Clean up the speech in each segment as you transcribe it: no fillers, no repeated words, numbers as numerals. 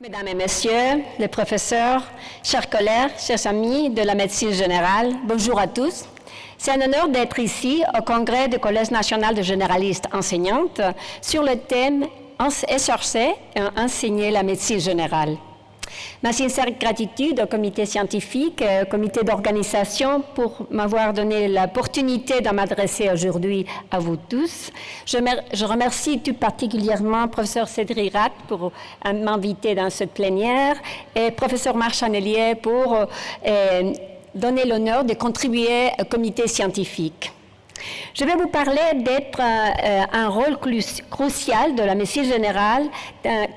Mesdames et messieurs, les professeurs, chers collègues, chers amis de la médecine générale, bonjour à tous. C'est un honneur d'être ici au congrès du Collège national de généralistes enseignantes sur le thème « Exercer et enseigner la médecine générale ». Ma sincère gratitude au comité scientifique et au comité d'organisation pour m'avoir donné l'opportunité de m'adresser aujourd'hui à vous tous. Je remercie tout particulièrement professeur Cédric Rath pour m'inviter dans cette plénière et professeur Marc Chanelier pour donner l'honneur de contribuer au comité scientifique. Je vais vous parler d'être un rôle crucial de la médecine générale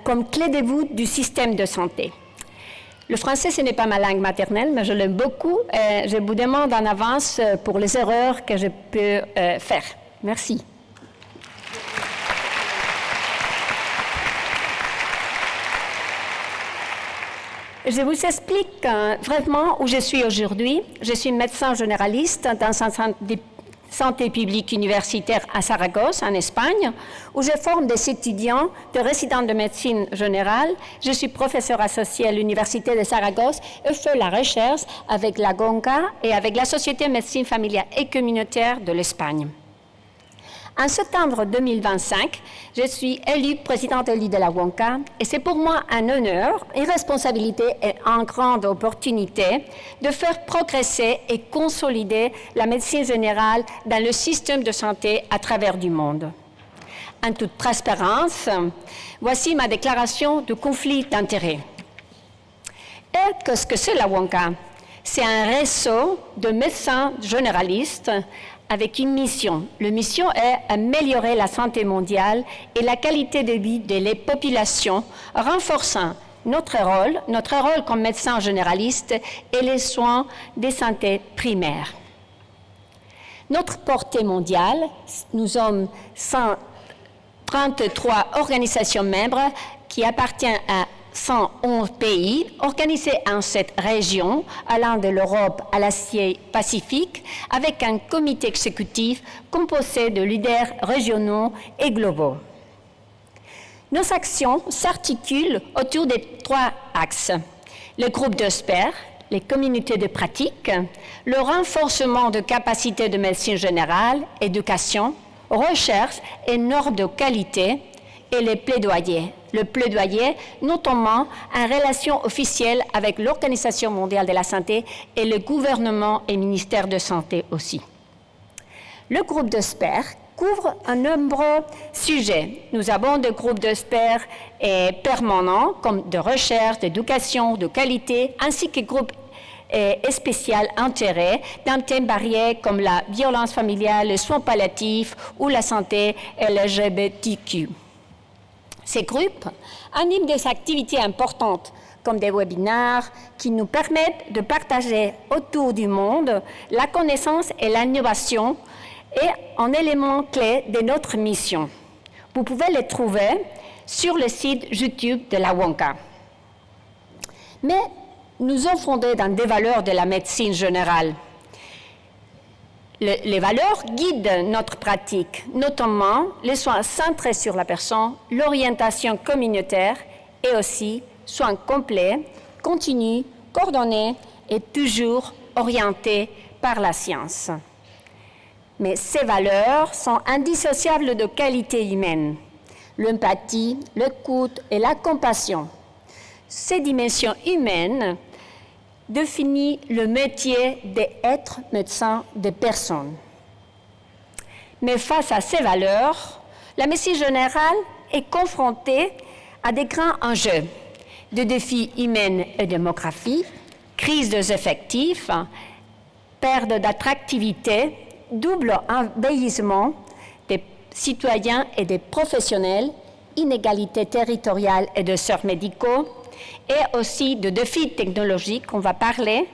comme clé de voûte du système de santé. Le français, ce n'est pas ma langue maternelle, mais je l'aime beaucoup. Je vous demande en avance pour les erreurs que je peux faire. Merci. Je vous explique vraiment où je suis aujourd'hui. Je suis médecin généraliste dans un centre de santé publique universitaire à Saragosse, en Espagne, où je forme des étudiants, des résidents de médecine générale. Je suis professeur associé à l'Université de Saragosse et fais la recherche avec la GONCA et avec la Société de médecine familiale et communautaire de l'Espagne. En septembre 2025, je suis élue présidente élue de la WONCA et c'est pour moi un honneur, une responsabilité et une grande opportunité de faire progresser et consolider la médecine générale dans le système de santé à travers du monde. En toute transparence, voici ma déclaration de conflit d'intérêts. Et qu'est-ce que c'est la WONCA? C'est un réseau de médecins généralistes avec une mission. La mission est améliorer la santé mondiale et la qualité de vie des populations, renforçant notre rôle comme médecins généralistes et les soins de santé primaires. Notre portée mondiale, nous sommes 133 organisations membres qui appartiennent à 111 pays organisés en cette région, allant de l'Europe à l'Asie-Pacifique, avec un comité exécutif composé de leaders régionaux et globaux. Nos actions s'articulent autour de 3 axes. Le groupe d'experts, les communautés de pratique, le renforcement de capacités de médecine générale, éducation, recherche et normes de qualité, et les plaidoyers. Le plaidoyer, notamment en relation officielle avec l'Organisation mondiale de la santé et le gouvernement et ministère de santé aussi. Le groupe d'experts couvre un nombreux sujets. Nous avons des groupes d'experts permanents comme de recherche, d'éducation, de qualité, ainsi que groupes spéciaux intérêts dans des thèmes variés comme la violence familiale, les soins palliatifs ou la santé LGBTQ. Ces groupes animent des activités importantes comme des webinaires qui nous permettent de partager autour du monde la connaissance et l'innovation et un élément clé de notre mission. Vous pouvez les trouver sur le site YouTube de la WONCA. Mais nous sommes fondés dans des valeurs de la médecine générale. Les valeurs guident notre pratique, notamment les soins centrés sur la personne, l'orientation communautaire et aussi soins complets, continus, coordonnés et toujours orientés par la science. Mais ces valeurs sont indissociables de qualité humaine, l'empathie, l'écoute et la compassion. Ces dimensions humaines définit le métier d'être médecin de personnes. Mais face à ces valeurs, la médecine générale est confrontée à des grands enjeux, de défis humains et démographiques, crise des effectifs, perte d'attractivité, double vieillissement des citoyens et des professionnels, inégalités territoriales et de soins médicaux, et aussi de défis technologiques, on va parler,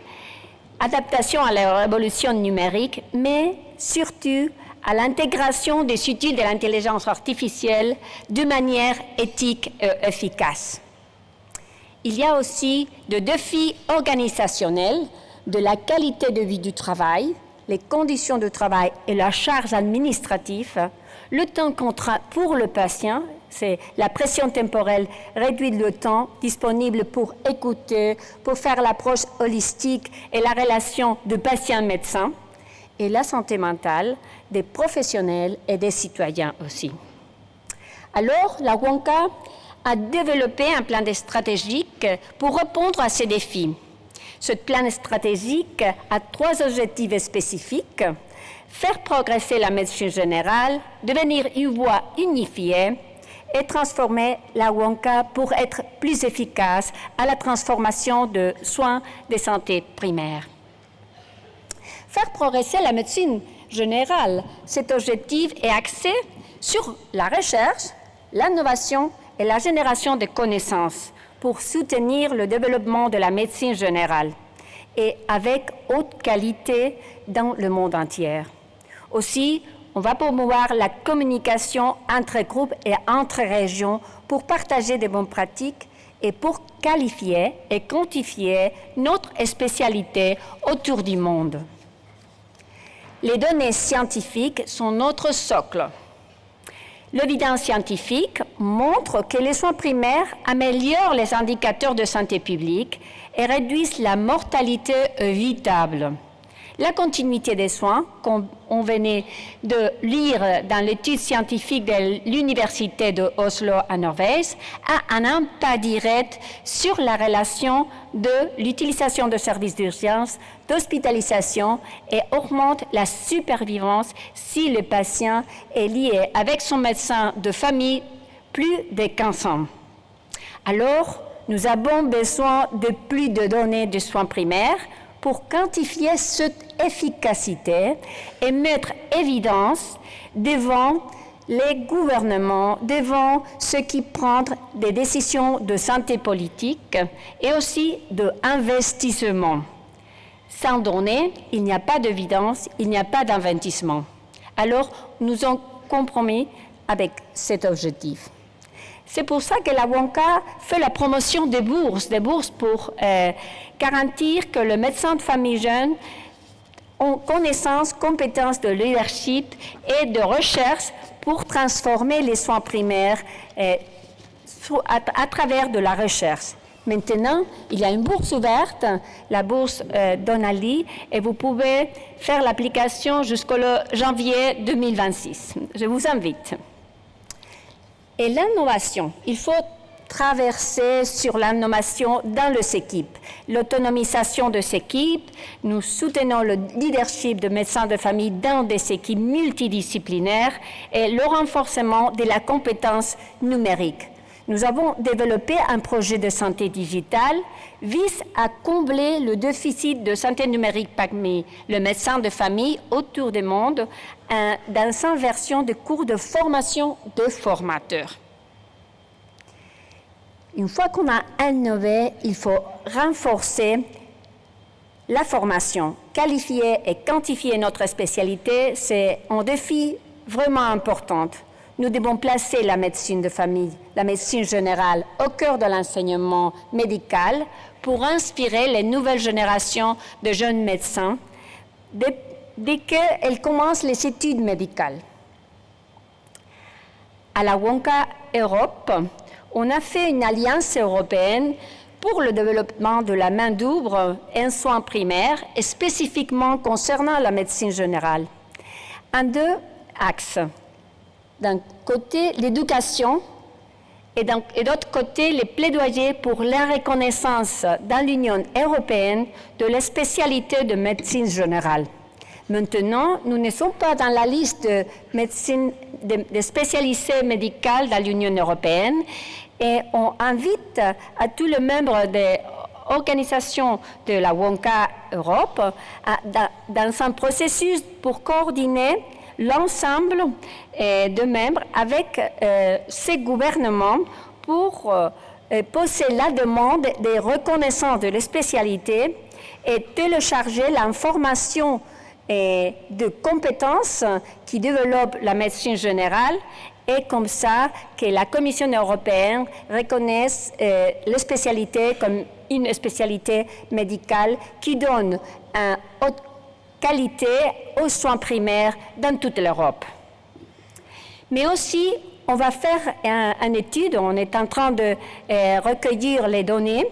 adaptation à la révolution numérique, mais surtout à l'intégration des outils de l'intelligence artificielle de manière éthique et efficace. Il y a aussi des défis organisationnels de la qualité de vie du travail, les conditions de travail et la charge administrative, Le temps contraint pour le patient, c'est la pression temporelle réduit le temps disponible pour écouter, pour faire l'approche holistique et la relation de patient-médecin, et la santé mentale des professionnels et des citoyens aussi. Alors, la WONCA a développé un plan stratégique pour répondre à ces défis. Ce plan stratégique a 3 objectifs spécifiques: faire progresser la médecine générale, devenir une voie unifiée et transformer la WONCA pour être plus efficace à la transformation de soins de santé primaire. Faire progresser la médecine générale, cet objectif est axé sur la recherche, l'innovation et la génération de connaissances pour soutenir le développement de la médecine générale et avec haute qualité dans le monde entier. Aussi, on va promouvoir la communication entre groupes et entre régions pour partager de bonnes pratiques et pour qualifier et quantifier notre spécialité autour du monde. Les données scientifiques sont notre socle. L'évidence scientifique montre que les soins primaires améliorent les indicateurs de santé publique et réduisent la mortalité évitable. La continuité des soins, comme on venait de lire dans l'étude scientifique de l'Université de Oslo à Norvège, a un impact direct sur la relation de l'utilisation de services d'urgence, d'hospitalisation et augmente la supervivance si le patient est lié avec son médecin de famille plus de 15 ans. Alors, nous avons besoin de plus de données de soins primaires pour quantifier cette efficacité et mettre évidence devant les gouvernements, devant ceux qui prennent des décisions de santé politique et aussi d'investissement. Sans données, il n'y a pas d'évidence, il n'y a pas d'investissement. Alors, nous avons compromis avec cet objectif. C'est pour ça que la WONCA fait la promotion des bourses pour garantir que le médecin de famille jeune ont connaissance, compétences de leadership et de recherche pour transformer les soins primaires à travers de la recherche. Maintenant, il y a une bourse ouverte, la bourse Donnelly, et vous pouvez faire l'application jusqu'au janvier 2026. Je vous invite. Et l'innovation, il faut traverser sur l'innovation dans les équipes. L'autonomisation de ces équipes, nous soutenons le leadership de médecins de famille dans des équipes multidisciplinaires et le renforcement de la compétence numérique. Nous avons développé un projet de santé digitale vise à combler le déficit de santé numérique parmi les médecins de famille autour du monde dans une version de cours de formation de formateurs. Une fois qu'on a innové, il faut renforcer la formation. Qualifier et quantifier notre spécialité, c'est un défi vraiment important. Nous devons placer la médecine de famille, la médecine générale, au cœur de l'enseignement médical pour inspirer les nouvelles générations de jeunes médecins dès qu'elles commencent les études médicales. À la WONCA Europe, on a fait une alliance européenne pour le développement de la main-d'œuvre en soins primaires et spécifiquement concernant la médecine générale. En 2 axes. D'un côté, l'éducation et d'autre côté, les plaidoyers pour la reconnaissance dans l'Union européenne de la spécialité de médecine générale. Maintenant, nous ne sommes pas dans la liste de médecine de spécialités médicales dans l'Union européenne et on invite à tous les membres des organisations de la WONCA Europe dans un processus pour coordonner l'ensemble de membres avec ces gouvernements pour poser la demande de reconnaissance de la spécialité et télécharger l'information de compétences qui développent la médecine générale et comme ça que la Commission européenne reconnaisse la spécialité comme une spécialité médicale qui donne une haute qualité aux soins primaires dans toute l'Europe. Mais aussi, on va faire une étude, on est en train de recueillir les données,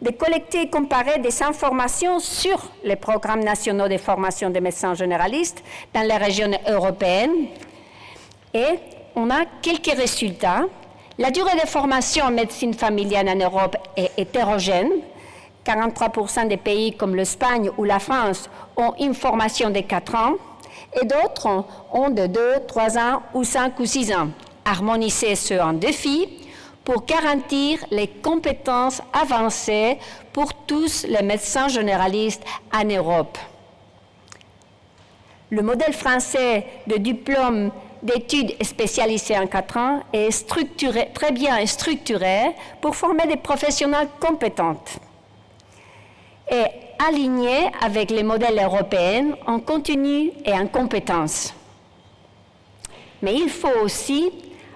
de collecter et comparer des informations sur les programmes nationaux de formation des médecins généralistes dans les régions européennes. Et on a quelques résultats. La durée de formation en médecine familiale en Europe est hétérogène. 43% des pays comme l'Espagne ou la France ont une formation de 4 ans et d'autres ont de 2, 3 ans ou 5 ou 6 ans. Harmoniser ce un défi pour garantir les compétences avancées pour tous les médecins généralistes en Europe. Le modèle français de diplôme d'études spécialisées en 4 ans est structuré, très bien structuré pour former des professionnels compétents et aligné avec les modèles européens en contenu et en compétences. Mais il faut aussi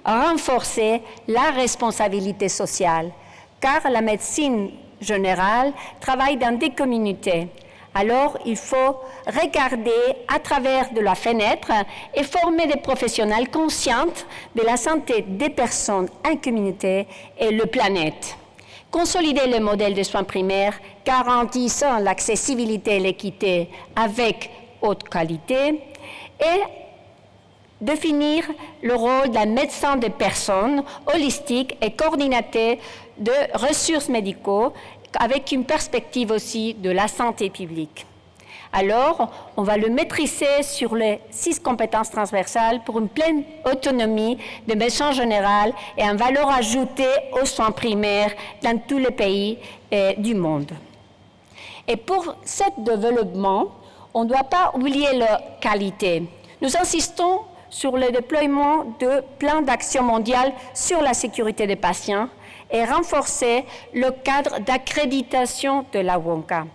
renforcer la responsabilité sociale, car la médecine générale travaille dans des communautés. Alors, il faut regarder à travers de la fenêtre et former des professionnels conscients de la santé des personnes en communauté et la planète. Consolider le modèle de soins primaires garantissant l'accessibilité et l'équité avec haute qualité et définir le rôle d'un médecin de personnes holistique et coordinateur de ressources médicaux avec une perspective aussi de la santé publique. Alors, on va le maîtriser sur les 6 compétences transversales pour une pleine autonomie de médecin général et une valeur ajoutée aux soins primaires dans tous les pays du monde. Et pour ce développement, on ne doit pas oublier la qualité. Nous insistons sur le déploiement de plans d'action mondial sur la sécurité des patients et renforcer le cadre d'accréditation de la WONCA.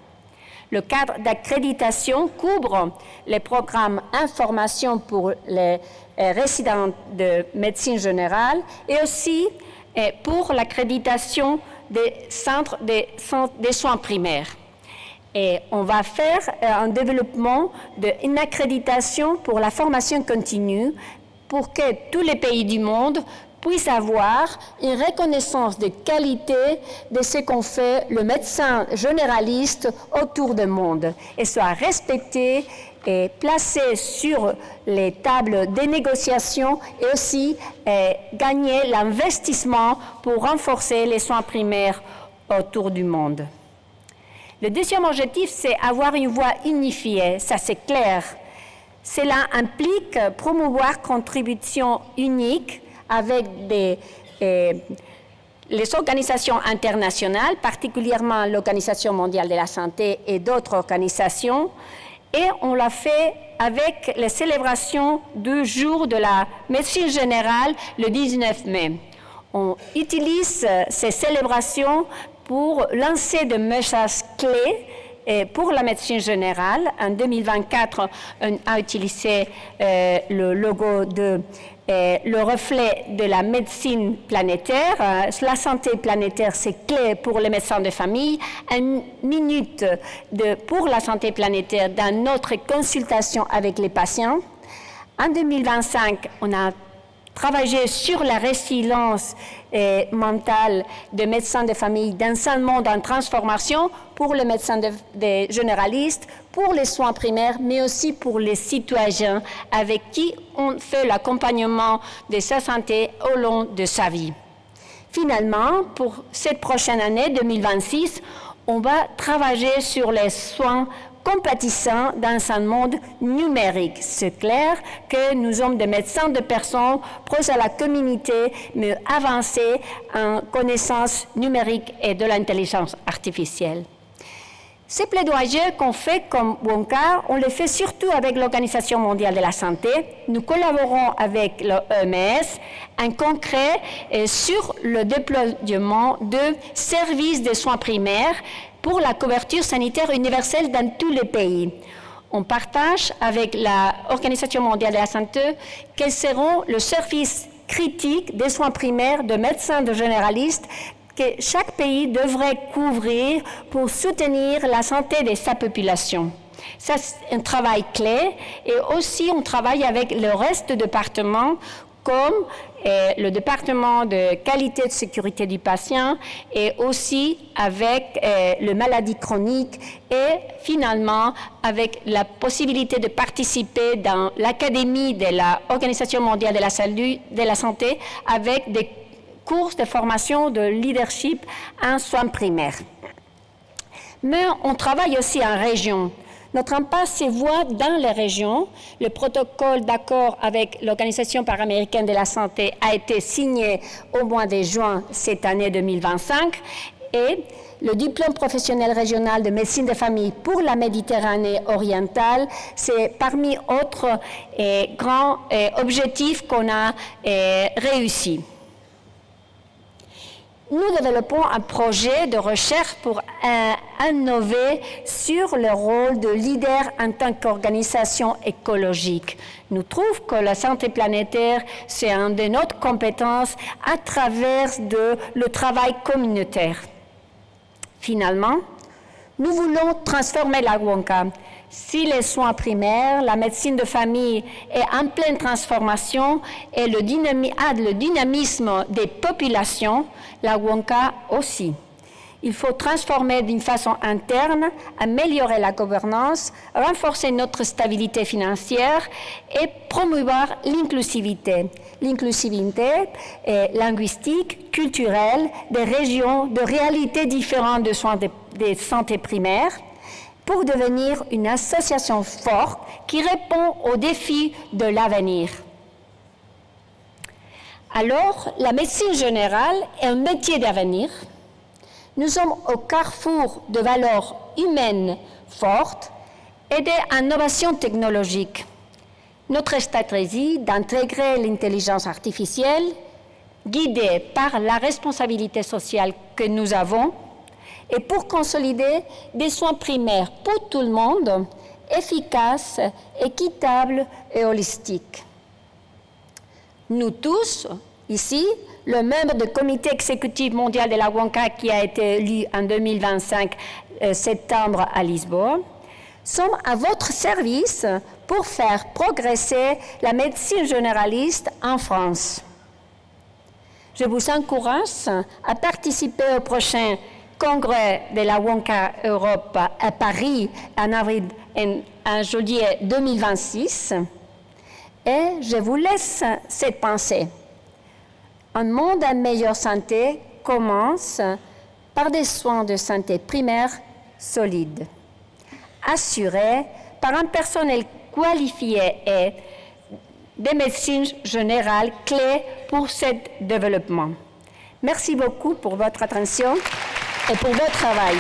Le cadre d'accréditation couvre les programmes information pour les résidents de médecine générale et aussi pour l'accréditation des centres des soins primaires. Et on va faire un développement d'une accréditation pour la formation continue pour que tous les pays du monde puissent avoir une reconnaissance de qualité de ce qu'on fait le médecin généraliste autour du monde et soit respecté et placé sur les tables des négociations et aussi gagner l'investissement pour renforcer les soins primaires autour du monde. Le deuxième objectif, c'est avoir une voix unifiée, ça c'est clair. Cela implique promouvoir contributions uniques avec les organisations internationales, particulièrement l'Organisation mondiale de la santé et d'autres organisations, et on l'a fait avec les célébrations du jour de la médecine générale le 19 mai. On utilise ces célébrations pour lancer des messages clés pour la médecine générale. En 2024, on a utilisé le logo de le reflet de la médecine planétaire. La santé planétaire, c'est clé pour les médecins de famille. Une minute pour la santé planétaire dans notre consultation avec les patients. En 2025, on a travailler sur la résilience mentale des médecins de famille dans un monde en transformation pour les médecins généralistes, pour les soins primaires, mais aussi pour les citoyens avec qui on fait l'accompagnement de sa santé au long de sa vie. Finalement, pour cette prochaine année 2026, on va travailler sur les soins compatissant dans un monde numérique. C'est clair que nous sommes des médecins de personnes proches à la communauté, mais avancés en connaissances numériques et de l'intelligence artificielle. Ces plaidoyers qu'on fait comme WONCA, on les fait surtout avec l'Organisation mondiale de la santé. Nous collaborons avec l'OMS en concret sur le déploiement de services de soins primaires pour la couverture sanitaire universelle dans tous les pays. On partage avec l'Organisation mondiale de la santé quels seront les services critiques des soins primaires de médecins de généralistes que chaque pays devrait couvrir pour soutenir la santé de sa population. Ça, c'est un travail clé et aussi on travaille avec le reste des départements comme le département de qualité de sécurité du patient et aussi avec les maladies chroniques et finalement avec la possibilité de participer dans l'académie de l'Organisation mondiale de la santé avec des cours de formation de leadership en soins primaires. Mais on travaille aussi en région. Notre impasse se voit dans les régions. Le protocole d'accord avec l'Organisation panaméricaine de la santé a été signé au mois de juin cette année 2025 et le diplôme professionnel régional de médecine de famille pour la Méditerranée orientale, c'est parmi autres grands objectifs qu'on a réussi. Nous développons un projet de recherche pour innover sur le rôle de leader en tant qu'organisation écologique. Nous trouvons que la santé planétaire, c'est une de nos compétences à travers le travail communautaire. Finalement, nous voulons transformer la WONCA. Si les soins primaires, la médecine de famille est en pleine transformation et le dynamisme des populations, la WONCA aussi. Il faut transformer d'une façon interne, améliorer la gouvernance, renforcer notre stabilité financière et promouvoir l'inclusivité. L'inclusivité linguistique, culturelle, des régions, de réalités différentes de soins de santé primaire, pour devenir une association forte qui répond aux défis de l'avenir. Alors, la médecine générale est un métier d'avenir. Nous sommes au carrefour de valeurs humaines fortes et d'innovations technologiques. Notre stratégie d'intégrer l'intelligence artificielle, guidée par la responsabilité sociale que nous avons, et pour consolider des soins primaires pour tout le monde, efficaces, équitables et holistiques. Nous tous, ici, le membre du comité exécutif mondial de la WONCA qui a été élu en 2025 septembre à Lisbonne, sommes à votre service pour faire progresser la médecine généraliste en France. Je vous encourage à participer au prochain congrès de la WONCA Europe à Paris en juillet 2026. Et je vous laisse cette pensée. Un monde en meilleure santé commence par des soins de santé primaire solides, assurés par un personnel qualifié et des médecines générales clés pour ce développement. Merci beaucoup pour votre attention et pour votre travail.